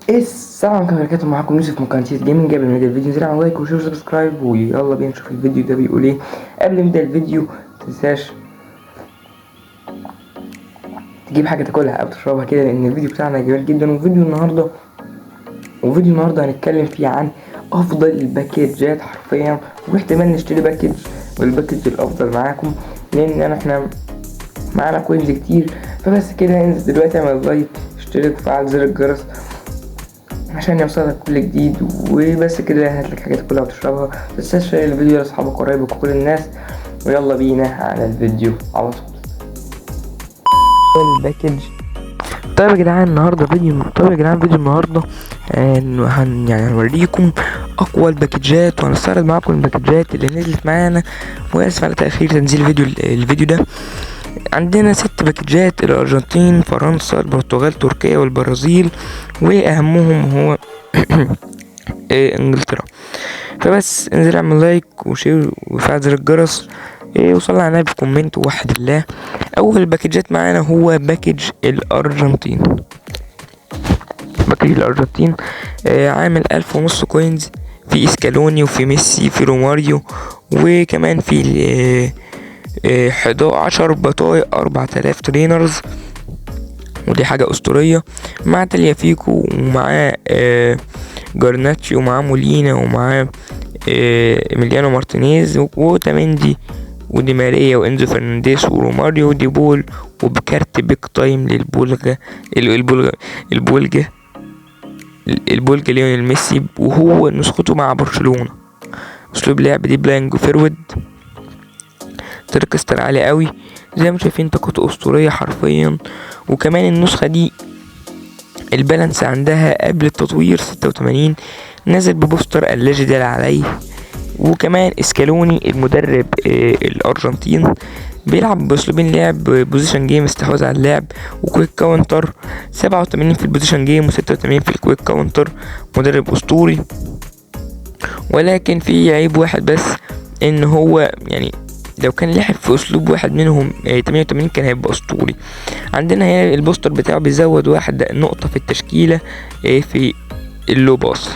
السلام عليكم ورحمة الله وبركاته. معاكم يوسف من قناة جيمنج. قبل ما نبدأ الفيديو انزل على لايك وشير وسبسكرايب، ويلا بينا نشوف الفيديو ده بيقول ايه. قبل ما نبدأ الفيديو متنساش تجيب حاجة تاكلها أو تشربها كده، لأن الفيديو بتاعنا جميل جدا. وفيديو النهاردة هنتكلم فيه عن أفضل الباكيجات حرفيا، واحتمال نشتري باكيج والباكيج الأفضل معاكم، لأن احنا معانا كوينز كتير. فبس كده انزل دلوقتي اعمل لايك، اشترك وفعل زر الجرس عشان يوصلك كل جديد. وبس كده هاتلك حاجات كلها وتشربها. متنساش تشير الفيديو لاصحابك وقرايبك وكل الناس، ويلا بينا على الفيديو على طول. الباكج. طيب يا جدعان فيديو النهارده هنوريكم اقوى الباكجات، وهنستعرض معاكم الباكجات اللي نزلت معانا. واسف على تاخير تنزيل الفيديو ده. عندنا 6 باكجات: الارجنتين، فرنسا، البرتغال، تركيا، والبرازيل، واهمهم هو انجلترا. فبس انزل اعمل لايك وشير وفعل زر الجرس، وصلنا على النبي في كومنت ووحد الله. اول باكجات معانا هو باكج الارجنتين. عامل 1500 كوينز، في اسكالوني وفي ميسي في روماريو، وكمان في 11 بطايق 4000 ترينرز، ودي حاجة أسطورية، مع تاليافيكو ومعاه جارناتشي ومعاه مولينا ومعاه إيميليانو مارتينيز وتاميندي ودي ماريا وإنزو فرنانديز وروماريو ودي بول، وبكارت بيك تايم البولجا ليونيل ميسي، وهو نسخته مع برشلونة. أسلوب لعب دي بلانج فيرود، تركستر عالي قوي زي ما شايفين، طاقته أسطورية حرفيا. وكمان النسخة دي البالانس عندها قبل التطوير 86، نزل ببوستر الليجندري عليه. وكمان اسكالوني المدرب الارجنتين بيلعب باسلوبين لعب: بوزيشن جيم استحواذ على اللعب وكويك كاونتر، 87 في البوزيشن جيم و86 في الكويك كاونتر. مدرب اسطوري، ولكن في عيب واحد بس، ان هو يعني لو كان لعب في اسلوب واحد منهم 88 كان هيبقى اسطوري. عندنا هنا البوستر بتاعه بيزود 1 نقطة في التشكيلة في اللو باص.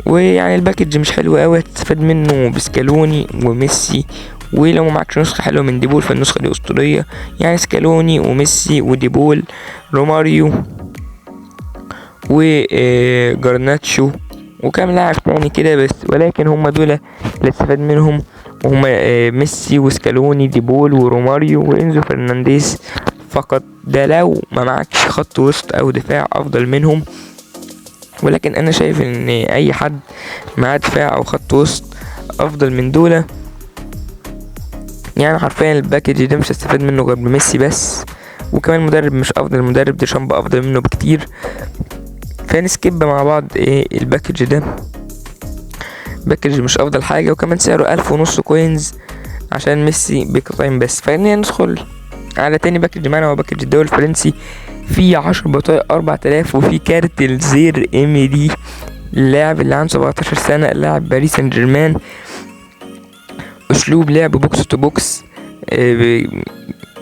ويعني الباكج مش حلو قوي، هتستفاد منه بسكالوني وميسي، ولو معكش نسخة حلوة من ديبول فالنسخة دي اسطورية. يعني سكالوني وميسي وديبول، روماريو وجارناتشو وكام لاعب تاني كده بس، ولكن هم دول اللي استفاد منهم، وهم ميسي وسكالوني ديبول وروماريو وإنزو فرنانديز فقط. ده لو ما معكش خط وسط او دفاع افضل منهم، ولكن انا شايف ان اي حد معاه دفاع او خط وسط افضل من دول. يعني حرفيا الباكج ده مش هستفاد منه غير بميسي بس، وكمان مدرب مش افضل، المدرب ديشامب افضل منه بكتير. فنسكيب مع بعض الباكج ده، باكج مش افضل حاجة، وكمان سعره 1500 كوينز عشان ميسي بيك تايم بس. فخلينا ندخل على تاني باكج معانا، هو باكج الدوري الفرنسي. في 10 بطايق 4000، وفي كارت الزير إيميلي، اللاعب اللي عنده 17 سنة، لاعب باريس سان جيرمان. اسلوب لعب بوكس تو بوكس،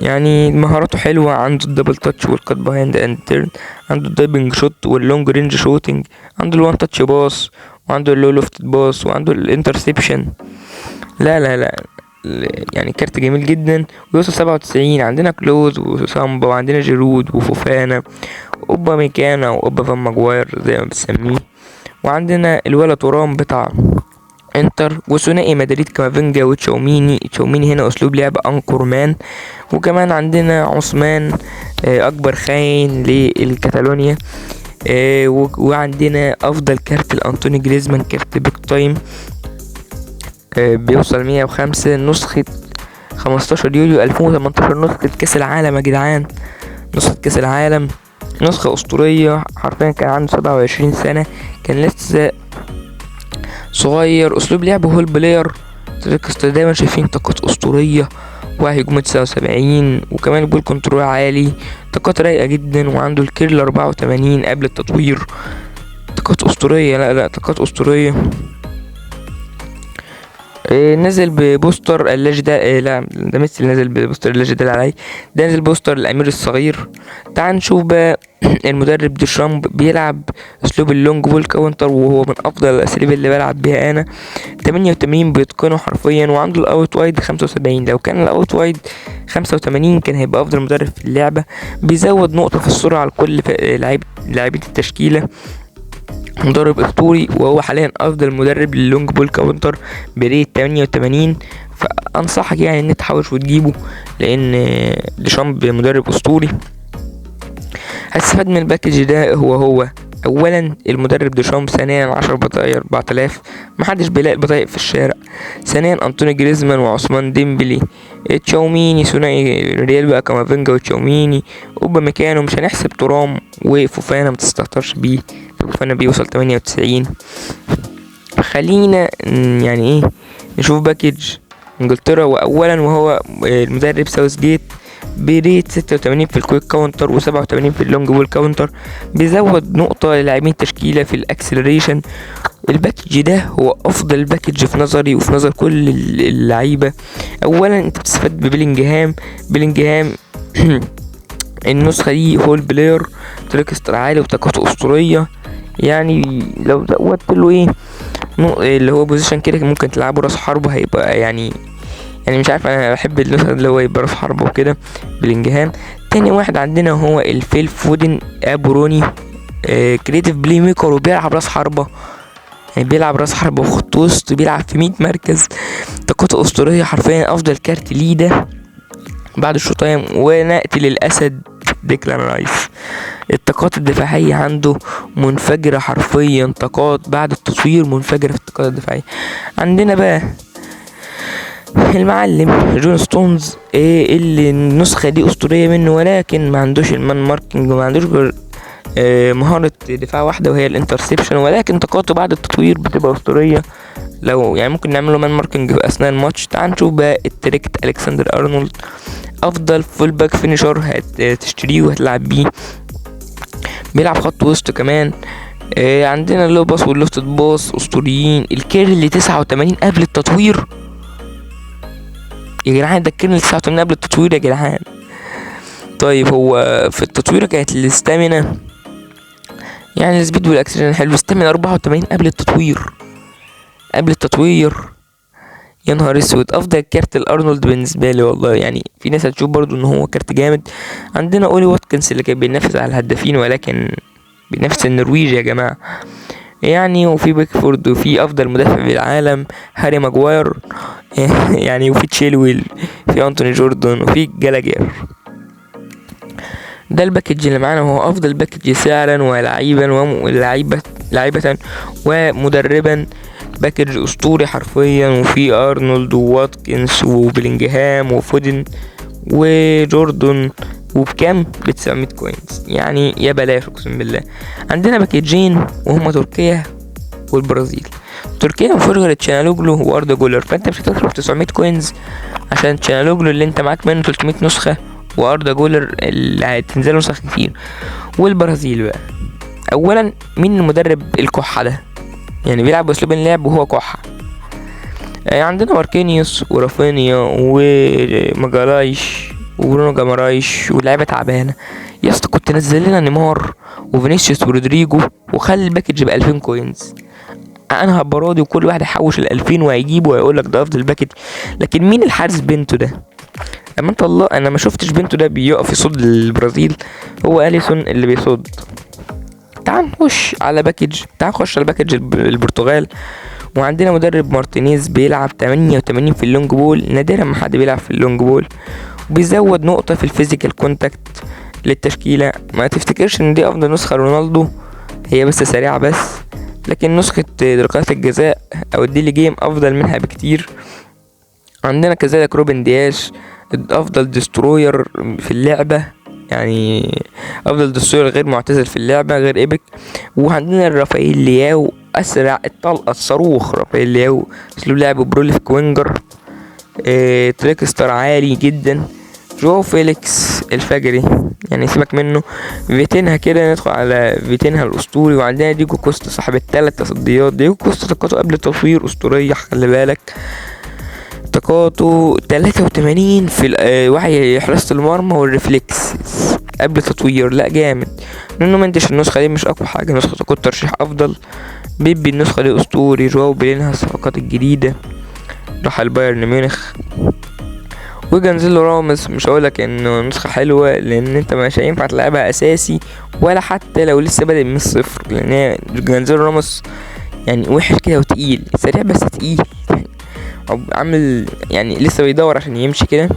يعني مهاراته حلوة، عنده الدبل تاتش والكات بيهايند اند تيرن، عنده الدايبنج شوت واللونج رينج شوتنج، عنده الوان تاتش باس، وعنده اللو لوفت باس، وعنده الانترسبشن. لا يعني كارت جميل جدا، ويوصل 97. عندنا كلوز وسامبا، وعندنا جيرود وفوفانا اوبا ميكانا واوبا فان ماجواير زي ما بنسميه، وعندنا الولا تورام بتاع انتر، وثنائي مدريد كافينجا وتشاوميني هنا اسلوب لعب انكورمان. وكمان عندنا عثمان اكبر خاين للكتالونيا. وعندنا افضل كارت الانتوني جريزمان، كارت بيك تايم، بيوصل 105. نسخة 15 يوليو 2018، نسخة كاس العالم يا جدعان، نسخة كاس العالم، نسخة اسطورية حرفيا. كان عنده 27 سنة، كان لسه صغير. اسلوب لعبه هول بلاير، دايما شايفين طاقات اسطورية، وهجوم 79، وكمان البول كنترول عالي، طاقات رايقة جدا. وعنده الكيرل 84 قبل التطوير، طاقات اسطورية. لا طاقات اسطورية. نزل ببوستر اللاجي ده، لا ده ميسي اللي نزل ببوستر اللاجي ده علي، ده نزل بوستر الامير الصغير. تعال نشوف بقى المدرب ديشامب بيلعب اسلوب اللونج بول كاونتر، وهو من افضل الاساليب اللي بلعب بيها انا. 88 بيتقنه حرفيا، وعنده الاوت وايد 75. لو كان الاوت وايد 85 كان هيبقى افضل مدرب في اللعبه. بيزود نقطه في السرعه لكل لاعبين التشكيله. مدرب اسطوري، وهو حاليا افضل مدرب للونج بول كاونتر بريت 88. فانصحك يعني ان تحاولش وتجيبه، لان ديشامب مدرب اسطوري. هتستفاد من الباكج ده. هو اولا المدرب ديشامب، ثانيا 10 بطايق 4000، محدش بيلاقي البطايق في الشارع. ثانيا انطوني جريزمان وعثمان ديمبلي، تشاوميني ثنائي ريال بقى، كامافينجا وتشاوميني. مكانه مش هنحسب ترام وفوفانا، متستهترش بيه، فوفانا بيوصل 98. خلينا يعني ايه نشوف باكج انجلترا. واولا وهو المدرب ساوث جيت، بريت 86 في الكويك كاونتر و87 في اللونج بول كاونتر. بيزود نقطة للاعبين التشكيلة في الاكسلريشن. الباكج ده هو افضل باكج في نظري وفي نظر كل اللعيبة. اولا انت بتستفاد ببيلينجهام. النسخة دي هول بلاير، تريكستر عالي وطاقته اسطورية. يعني لو زودت له ايه اللي هو بوزيشن كده، ممكن تلعبه راس حربة، هيبقى يعني مش عارف، انا بحب النسخة اللي هو يبقى راس حربة وكده بلينجهام. تاني واحد عندنا هو الفيل فودن ابروني، كريتيف بلاي ميكر، وبيلعب راس حربة. يعني بيلعب راس حربة وخط وسط، بيلعب في 100 مركز. طاقته اسطورية حرفيا، افضل كارت ليه ده بعد الشوطايم. ونأتي للاسد ديكلان رايس. الطاقات الدفاعية عنده منفجرة حرفيا، طاقات بعد التطوير منفجرة في الطاقات الدفاعية. عندنا بقى المعلم جون ستونز، اللي النسخة دي اسطورية منه، ولكن ما عندوش المان ماركينج، وما عندوش غير مهارة دفاع واحدة وهي الانترسبشن، ولكن طاقاته بعد التطوير بتبقى اسطورية. لو يعني ممكن نعمله مان ماركينج في اثناء الماتش. تعال نشوف بقى التريكت الكسندر ارنولد، افضل فول باك فينيشر هتشتريه وهتلعب بيه. بيلعب خط وسط كمان. عندنا اللو باس واللوفتد باس اسطوريين. الكيرل اللي 89 قبل التطوير يا جدعان، ده الكيرل اللي 89 قبل التطوير يا جدعان. طيب هو في التطوير كانت الاستامينا، يعني السبيد والاكسجين حلو. استامينا 84 قبل التطوير. يا نهار اسود، افضل كارت الارنولد بالنسبه لي والله. يعني في ناس هتشوف برضو ان هو كارت جامد. عندنا اولي واتكنز اللي كان بينافس على الهدافين، ولكن بينافس النرويج يا جماعه يعني. وفي بيكفورد، وفي افضل مدافع في العالم هاري ماجواير يعني. وفي تشيلويل، في انتوني جوردن، وفي جالاجير. ده الباكج اللي معانا، وهو افضل باكج سعرا لاعيبة ومدربا. باكج اسطوري حرفيا. وفي ارنولد وواتكنز وبلينجهام وفودن وجوردن، وبكام؟ ب900 كوينز، يعني يا بلاش اقسم بالله. عندنا باكجين وهما تركيا والبرازيل. تركيا مفيش غير تشانالوجلو واردا جولر، فانت مش هتصرف 900 كوينز عشان تشانالوجلو اللي انت معاك منه 300 نسخة، واردا جولر اللي هتنزل نسخ كتير. والبرازيل بقى، اولا مين المدرب الكحة ده؟ يعني بيلعب باسلوب اللعب وهو كحة. عندنا ماركينيوس ورافينيا وماجالايش وبرونو جامارايش، واللعيبه تعبانه يا اسطى. كنت نزل لنا نيمار وفينيسيوس ورودريجو، وخلي الباكج ب2000 كوينز. انا هبراضي، وكل واحد يحوش ال2000 وهيجيبه ويقول لك ده افضل باكج. لكن مين الحارس بنتو ده؟ اما انت الله، انا ما شفتش بنتو ده بيقف يصد البرازيل، هو اليسون اللي بيصد. تعال نخش على باكج البرتغال. وعندنا مدرب مارتينيز، بيلعب 88 في اللونج بول، نادرا ما حد بيلعب في اللونج بول. وبيزود نقطة في الفيزيكال كونتاكت للتشكيلة. ما تفتكرش ان دي افضل نسخة رونالدو، هي بس سريعة بس. لكن نسخة ركلات الجزاء او الديلي جيم افضل منها بكتير. عندنا كذلك روبن دياش، افضل ديستروير في اللعبة، يعني افضل ديستروير غير معتزل في اللعبة غير ايبك. وعندنا رافائيل لياو، اسرع الطلقة الصاروخ رافائيل لياو، اسلوب لعب بروليفك وينجر. تريكستر عالي جدا. جو فيليكس الفجري، يعني سيبك منه. فيتينها كده، ندخل على فيتينها الاسطوري. وعندنا ديجو كوستا صاحب ال3 تصديات. ديجو كوستا طاقته قبل التطوير اسطورية، خلي بالك. طاقاته 83 في وعي حراسة المرمى والريفلكس قبل تطوير. لا جامد. نونو مندش النسخة دي مش أقوى حاجة، نسخة تكون ترشيح أفضل. بيبي النسخة دي أسطوري. جواو بيلينها الصفقات الجديدة، راح البايرن ميونخ. وجنزيلو راموس مش هقولك انه نسخة حلوة، لان انت مش هينفع تلعبها اساسي ولا حتى لو لسه بادئ من الصفر، لان جنزيلو راموس يعني وحش كده وتقيل، سريع بس تقيل يعني، عامل يعني لسه بيدور عشان يمشي كده.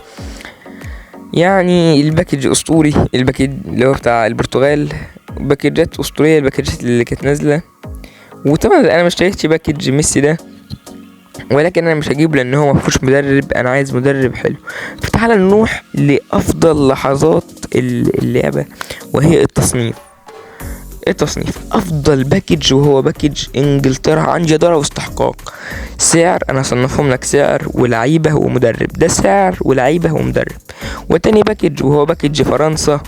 يعني الباكج اسطوري، الباكج اللي هو بتاع البرتغال، باكجات اسطورية الباكجات اللي كانت نازلة. وطبعا انا ما اشتريتش باكج ميسي ده، ولكن انا مش هجيبه لان هو مفيهوش مدرب، انا عايز مدرب حلو. فتعالى نروح لافضل لحظات اللعبة، وهي التصنيف. افضل باكج وهو باكج انجلترا عن جدارة واستحقاق. سعر انا صنفهم لك سعر ولعيبة ومدرب، ده سعر ولعيبة ومدرب. وتاني باكج وهو باكج فرنسا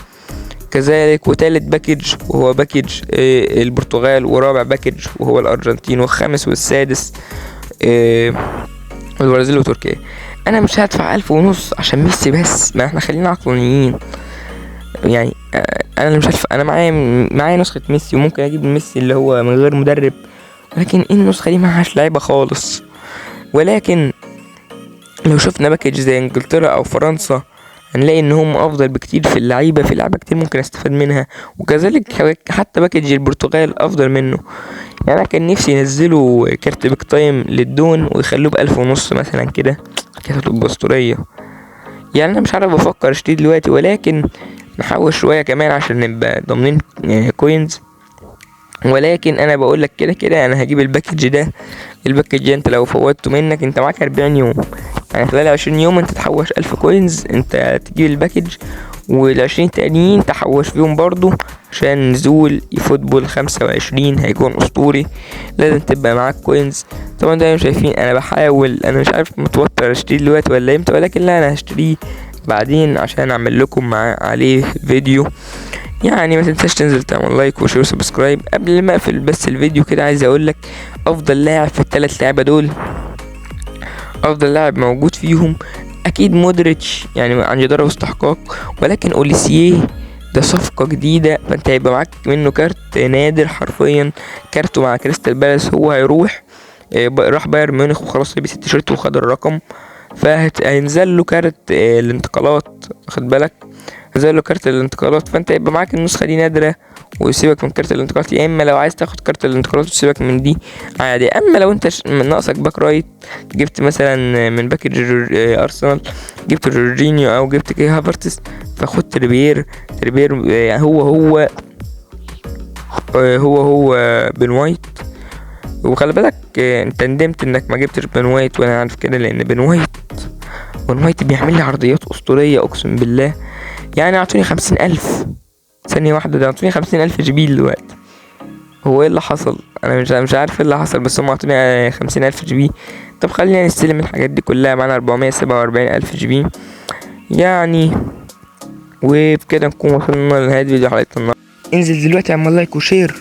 كذلك، وتالت باكج وهو باكج البرتغال، ورابع باكج وهو الارجنتين، والخامس والسادس البرازيل وتركيا. انا مش هدفع 1500 عشان ميسي بس، ما احنا خلينا عقلانيين يعني. انا اللي مش هدفع، انا معايا نسخة ميسي وممكن اجيب ميسي اللي هو من غير مدرب، ولكن النسخة دي معهاش لعيبة خالص. ولكن لو شفنا باكج زي انجلترا او فرنسا هنلاقي ان هم افضل بكتير في اللعيبة، في لعبة كتير ممكن استفاد منها. وكذلك حتى باكج البرتغال افضل منه. يعني انا كان نفسي ينزلوا كارت بيك تايم للدون ويخلوه ب1500 مثلا كده، كانت هتبقى اسطورية. يعني انا مش عارف بفكر اشتري دلوقتي، ولكن نحوش شوية كمان عشان نبقى ضامنين كوينز. ولكن انا بقول لك كده انا هجيب الباكج ده. الباكج ده انت لو فوتته منك انت معاك 40 يوم، يعني خلال 20 يوم انت تحوش 1000 كوينز، انت تجيب الباكج. وال20 التانيين تحوش فيهم برضو عشان نزول فوتبول 25 هيكون اسطوري، لازم تبقى معاك كوينز. طبعا ده شايفين انا بحاول، انا مش عارف متوتر اشتري دلوقتي ولا امتى، ولكن لا انا هشتريه بعدين عشان اعمل لكم عليه فيديو. يعني ما تنساش تنزل تعمل لايك وشير وسبسكرايب. قبل ما اقفل بس الفيديو كده عايز اقول لك افضل لاعب في الثلاث لعبة دول، افضل لاعب موجود فيهم اكيد مودريتش يعني عن جدارة واستحقاق، ولكن اوليسيه ده صفقة جديدة، فانت هيبقى معاك منه كارت نادر حرفيا. كارته مع كريستال بالاس، هو هيروح راح بايرن ميونخ وخلاص لبس التيشيرت وخد الرقم، فهينزل له كارت الانتقالات، واخد بالك، هينزل له كارت الانتقالات. فانت يبقى معاك النسخة دي نادرة وسيبك من كارت الانتقالات، يا اما لو عايز تاخد كارت الانتقالات وسيبك من دي عادي. اما لو انت ناقصك باك رايت، جبت مثلا من باكج ارسنال جبت جورجينيو او جبت كي هافرتس، فخد تريبير يعني هو بن وايت. وخلي بالك انت ندمت انك ما جبتش بن وايت، وانا عارف كده، لان بن وايت بيعمل لي عرضيات اسطورية اقسم بالله. يعني اعطوني 50,000 ثانية واحدة، ده اعطوني 50,000 جبيل دلوقتي. هو ايه اللي حصل؟ انا مش عارف ايه اللي حصل، بس هم اعطوني 50,000 جبي. طب خلينا نستلم الحاجات دي كلها، معانا 447,000 جبي يعني. وبكده نكون وصلنا لنهاية فيديو حلقتنا النهاردة. انزل دلوقتي اعمل لايك وشير.